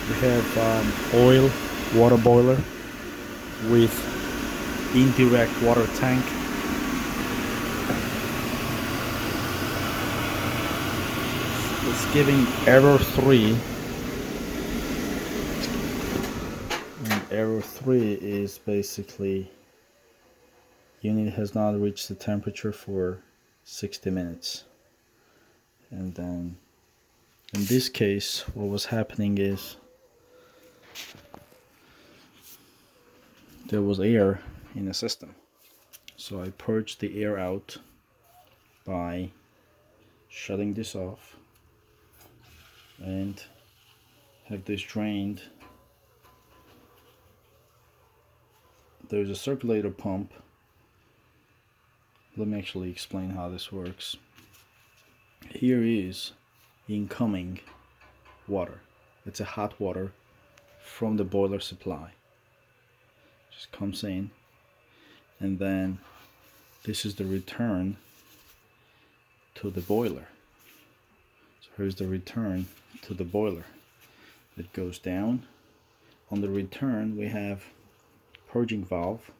We have oil water boiler with indirect water tank. It's giving error 3, and error 3 is basically unit has not reached the temperature for 60 minutes. And then in this case what was happening is there was air in the system, so I purged the air out by shutting this off and have this drained. There's a circulator pump. Let me actually explain how this works. Here is incoming water. It's a hot water from the boiler supply. Just comes in, and then this is the return to the boiler. So here's the return to the boiler. It goes down. On the return we have purging valve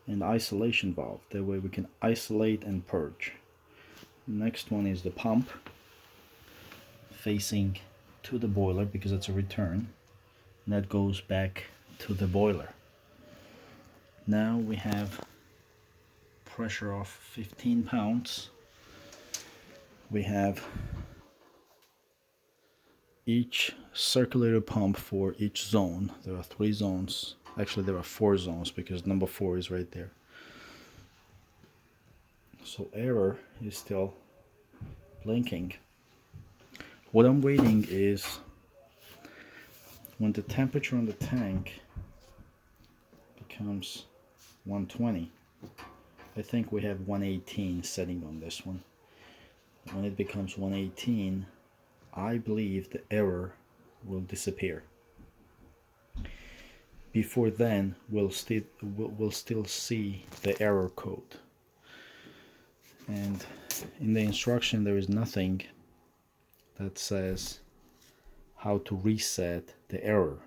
and isolation valve. That way we can isolate and purge. Next one is the pump facing to the boiler because it's a return, and that goes back to the boiler. Now we have pressure of 15 pounds. We have each circulator pump for each zone. There are 3 zones. Actually there are 4 zones because number 4 is right there. So error is still blinking. What I'm waiting is when the temperature on the tank becomes 120. I think we have 118 setting on this one. When it becomes 118, I believe the error will disappear. Before then, we'll still see the error code. And in the instruction there is nothing that says how to reset the error.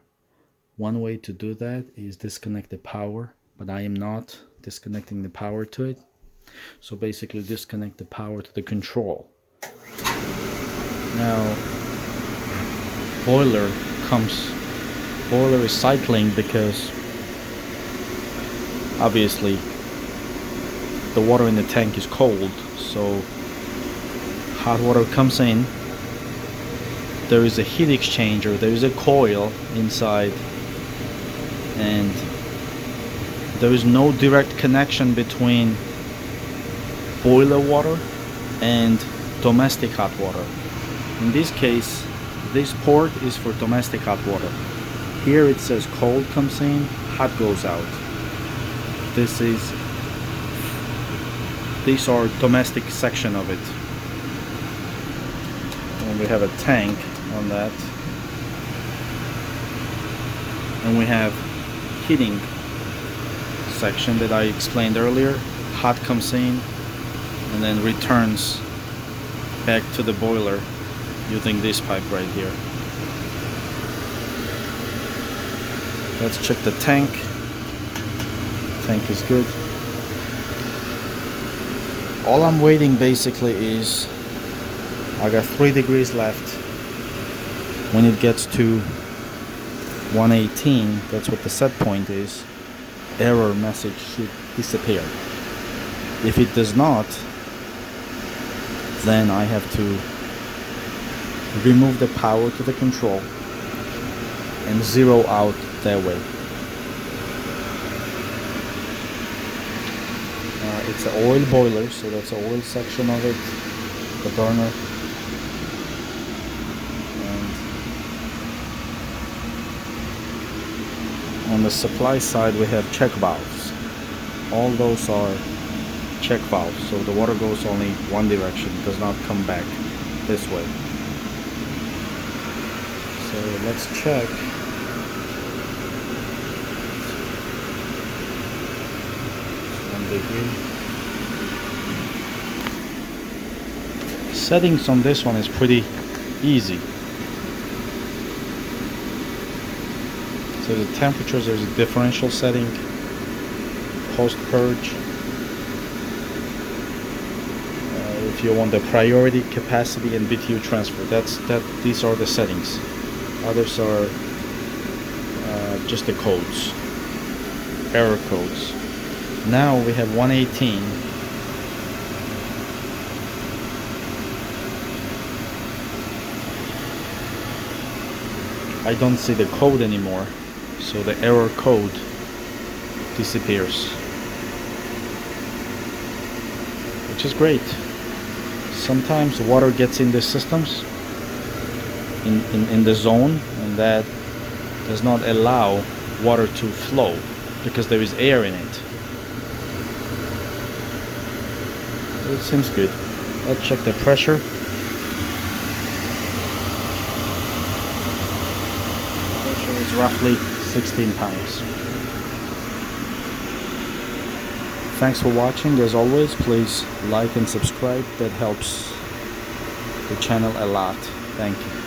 One way to do that is disconnect the power, but I am not disconnecting the power to it. So basically disconnect the power to the control. Now boiler is cycling because obviously the water in the tank is cold, so hot water comes in. There is a heat exchanger, there is a coil inside, and there is no direct connection between boiler water and domestic hot water. In this case, this port is for domestic hot water. Here it says cold comes in, hot goes out. These are domestic section of it. And we have a tank on that. And we have heating section that I explained earlier. Hot comes in and then returns back to the boiler using this pipe right here. Let's check the tank. Tank is good. All I'm waiting basically is I got 3 degrees left. When it gets to 118, that's what the set point is, error message should disappear. If it does not, then I have to remove the power to the control and zero out that way. It's an oil boiler, so that's the oil section of it, the burner. And on the supply side we have check valves. All those are check valves, so the water goes only one direction, it does not come back this way. So let's check. Settings on this one is pretty easy. So the temperatures, there's a differential setting, post purge. If you want the priority, capacity, and BTU transfer, these are the settings. Others are just the codes, error codes. Now we have 118. I don't see the code anymore, so the error code disappears, which is great. Sometimes water gets in the systems, in the zone, and that does not allow water to flow because there is air in it. It seems good. Let's check the pressure. Pressure is roughly 16 pounds. Thanks for watching. As always, please like and subscribe. That helps the channel a lot. Thank you.